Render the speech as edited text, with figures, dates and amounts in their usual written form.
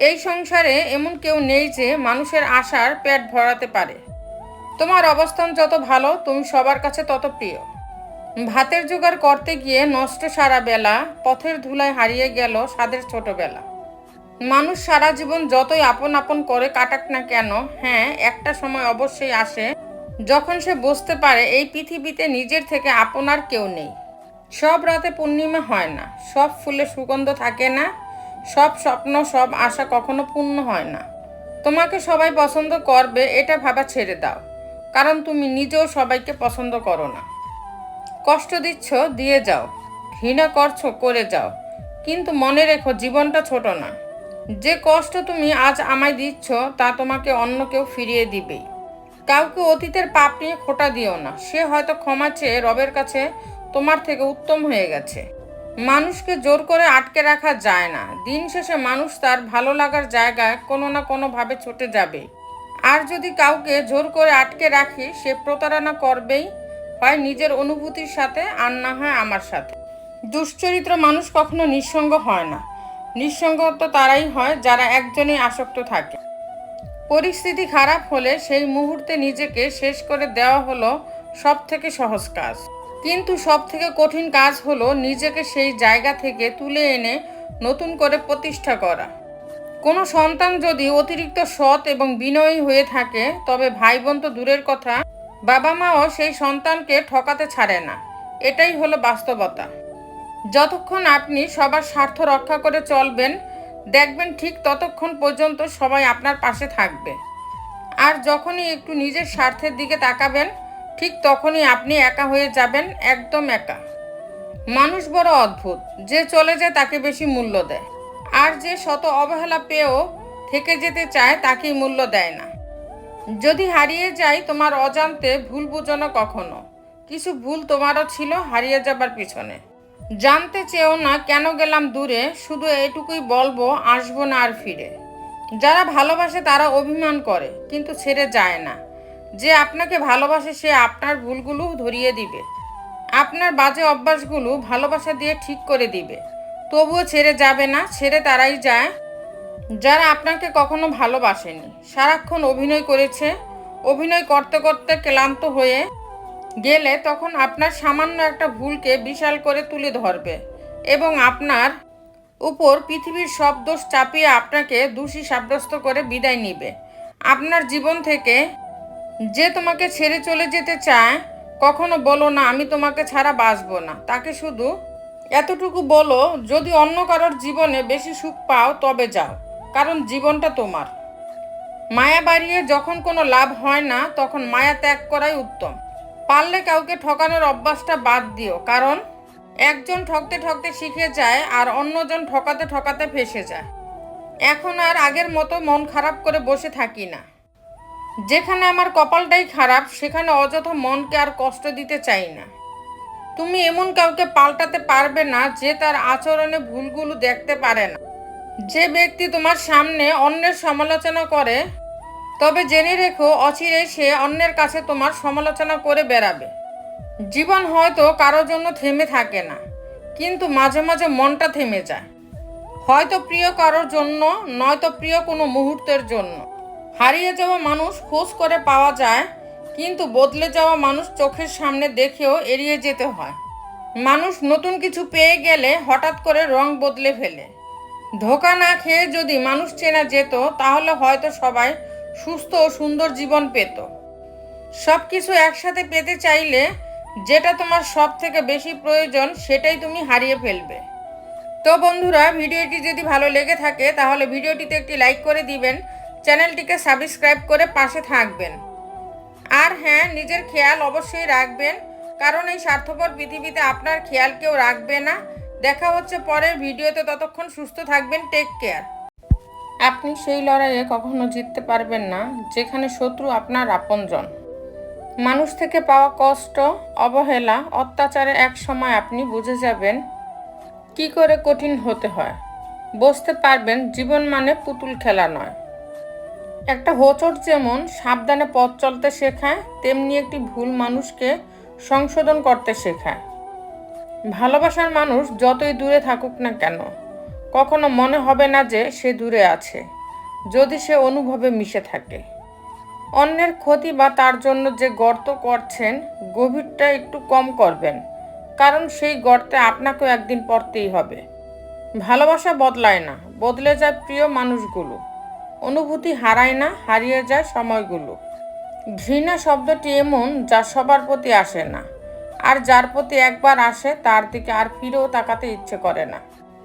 এই সংসারে এমন কেউ নেই যে মানুষের আশার পেট ভরাতে পারে। তোমার অবস্থান যত ভালো, তুমি সবার কাছে তত প্রিয়। ভাতের জোগাড় করতে গিয়ে নষ্ট সারা বেলা, পথের ধুলায় হারিয়ে গেল স্বাদের ছোটবেলা। মানুষ সারা জীবন যতই আপন আপন করে কাটাক না কেন, হ্যাঁ, একটা সময় অবশ্যই আসে যখন সে বুঝতে পারে এই পৃথিবীতে নিজের থেকে আপন আর কেউ নেই। সব রাতে পূর্ণিমা হয় না, সব ফুলে সুগন্ধ থাকে না, সব স্বপ্ন সব আশা কখনো পূর্ণ হয় না। তোমাকে সবাই পছন্দ করবে এটা ভাবা ছেড়ে দাও, কারণ তুমি নিজেও সবাইকে পছন্দ করো না। কষ্ট দিচ্ছ, দিয়ে যাও। ঘৃণা করছো, করে যাও। কিন্তু মনে রেখো, জীবনটা ছোট না। যে কষ্ট তুমি আজ আমায় দিচ্ছ তা তোমাকে অন্য কেউ ফিরিয়ে দিবেই। কাউকে অতীতের পাপ নিয়ে খোঁটা দিও না, সে হয়তো ক্ষমা চেয়ে রবের কাছে তোমার থেকে উত্তম হয়ে গেছে। মানুষকে জোর করে আটকে রাখা যায় না। দিন শেষে মানুষ তার ভালো লাগার জায়গায় কোনো না কোনোভাবে ছুটে যাবে। আর যদি কাউকে জোর করে আটকে রাখি, সে প্রতারণা করবেই, হয় নিজের অনুভূতির সাথে, আর না হয় আমার সাথে। দুশ্চরিত্র মানুষ কখনো নিঃসঙ্গ হয় না। নিঃসঙ্গ তো তারাই হয় যারা একজনেই আসক্ত থাকে। পরিস্থিতি খারাপ হলে সেই মুহূর্তে নিজেকে শেষ করে দেওয়া হলো সব থেকে সহজ কাজ। কিন্তু সব থেকে কঠিন কাজ হলো নিজেকে সেই জায়গা থেকে তুলে এনে নতুন করে প্রতিষ্ঠা করা। কোনো সন্তান যদি অতিরিক্ত সৎ এবং বিনয়ী হয়ে থাকে, তবে ভাই বোন তো দূরের কথা, বাবা মাও সেই সন্তানকে ঠকাতে ছাড়ে না। এটাই হলো বাস্তবতা। যতক্ষণ আপনি সবার স্বার্থ রক্ষা করে চলবেন, দেখবেন ঠিক ততক্ষণ পর্যন্ত সবাই আপনার পাশে থাকবে। আর যখনই একটু নিজের স্বার্থের দিকে তাকাবেন, ঠিক তখনই আপনি একা হয়ে যাবেন, একদম একা। মানুষ বড় অদ্ভুত, যে চলে যায় তাকে বেশি মূল্য দেয়, আর যে শত অবহেলা পেয়েও থেকে যেতে চায় তাকেই মূল্য দেয় না। যদি হারিয়ে যায় তোমার অজান্তে, ভুল বুঝো না কখনো। কিছু ভুল তোমারও ছিল হারিয়ে যাবার পিছনে। জানতে চেয়েও না কেন গেলাম দূরে, শুধু এটুকুই বলবো, আসবো না আর ফিরে। যারা ভালোবাসে তারা অভিমান করে, কিন্তু ছেড়ে যায় না। যে আপনাকে ভালোবাসে সে আপনার ভুলগুলো ধরিয়ে দিবে, আপনার বাজে অভ্যাসগুলো ভালোবাসা দিয়ে ঠিক করে দিবে। তবুও ছেড়ে যাবে না। ছেড়ে তারাই যায় যারা আপনাকে কখনো ভালোবাসেনি, সারাক্ষণ অভিনয় করেছে। অভিনয় করতে করতে ক্লান্ত হয়ে গেলে তখন আপনার সামান্য একটা ভুলকে বিশাল করে তুলে ধরবে এবং আপনার উপর পৃথিবীর সব দোষ চাপিয়ে আপনাকে দোষী সাব্যস্ত করে বিদায় নিবে আপনার জীবন থেকে। যে তোমাকে ছেড়ে চলে যেতে চায়, কখনো বলো না আমি তোমাকে ছাড়া বাঁচবো না। তাকে শুধু এতটুকু বলো, যদি অন্য কারোর জীবনে বেশি সুখ পাও তবে যাও, কারণ জীবনটা তোমার। মায়া বাড়িয়ে যখন কোনো লাভ হয় না, তখন মায়া ত্যাগ করাই উত্তম। পারলে কাউকে ঠকানোর অভ্যাসটা বাদ দিও, কারণ একজন ঠকতে ঠকতে শিখে যায় আর অন্যজন ঠকাতে ঠকাতে ফেঁসে যায়। এখন আর আগের মতো মন খারাপ করে বসে থাকি না। যেখানে আমার কপালটাই খারাপ, সেখানে অযথা মনকে আর কষ্ট দিতে চাই না। তুমি এমন কাউকে পাল্টাতে পারবে না যে তার আচরণে ভুলগুলো দেখতে পারে না। যে ব্যক্তি তোমার সামনে অন্যের সমালোচনা করে, তবে জেনে রেখো অচিরেই সে অন্যের কাছে তোমার সমালোচনা করে বেড়াবে। জীবন হয়তো কারো জন্য থেমে থাকে না, কিন্তু মাঝে মাঝে মনটা থেমে যায়। হয়তো প্রিয় কারোর জন্য, নয়তো প্রিয় কোনো মুহূর্তের জন্য। হারিয়ে যাওয়া মানুষ খোঁজ করে পাওয়া যায়, কিন্তু বদলে যাওয়া মানুষ চোখের সামনে দেখেও এড়িয়ে যেতে হয়। মানুষ নতুন কিছু পেয়ে গেলে হঠাৎ করে রং বদলে ফেলে। ধোঁকা না খেয়ে যদি মানুষ চেনা যেত, তাহলে হয়তো সবাই সুস্থ ও সুন্দর জীবন পেত। সব কিছু একসাথে পেতে চাইলে যেটা তোমার সব থেকে বেশি প্রয়োজন, সেটাই তুমি হারিয়ে ফেলবে। তো বন্ধুরা, ভিডিওটি যদি ভালো লেগে থাকে তাহলে ভিডিওটিতে একটি লাইক করে দিবেন, চ্যানেলটিকে সাবস্ক্রাইব করে পাশে থাকবেন। আর হ্যাঁ, নিজের খেয়াল অবশ্যই রাখবেন, কারণ এই স্বার্থপর পৃথিবীতে আপনার খেয়াল কেউ রাখবে না। দেখা হচ্ছে পরের ভিডিওতে, ততক্ষণ সুস্থ থাকবেন। Take care. আপনি সেই লড়াইয়ে কখনো জিততে পারবেন না যেখানে শত্রু আপনার আপনজন। মানুষ থেকে পাওয়া কষ্ট, অবহেলা, অত্যাচারে এক সময় আপনি বুঝে যাবেন কি করে কঠিন হতে হয়। বুঝতে পারবেন জীবন মানে পুতুল খেলা নয়। একটা হোঁচট যেমন সাবধানে পথ চলতে শেখায়, তেমনি একটি ভুল মানুষকে সংশোধন করতে শেখায়। ভালোবাসার মানুষ যতই দূরে থাকুক না কেন, কখনো মনে হবে না যে সে দূরে আছে, যদি সে অনুভবে মিশে থাকে। অন্যের ক্ষতি বা তার জন্য যে গর্ত করছেন, গভীরটা একটু কম করবেন, কারণ সেই গর্তে আপনাকেও একদিন পড়তেই হবে। ভালোবাসা বদলায় না, বদলে যায় প্রিয় মানুষগুলো। অনুভূতি হারায় না, হারিয়ে যায় সময়গুলো। ঘৃণা শব্দটি এমন যা সবার প্রতি আসে না, আর যার প্রতি একবার আসে তার দিকে আর ফিরেও তাকাতে ইচ্ছে করে না।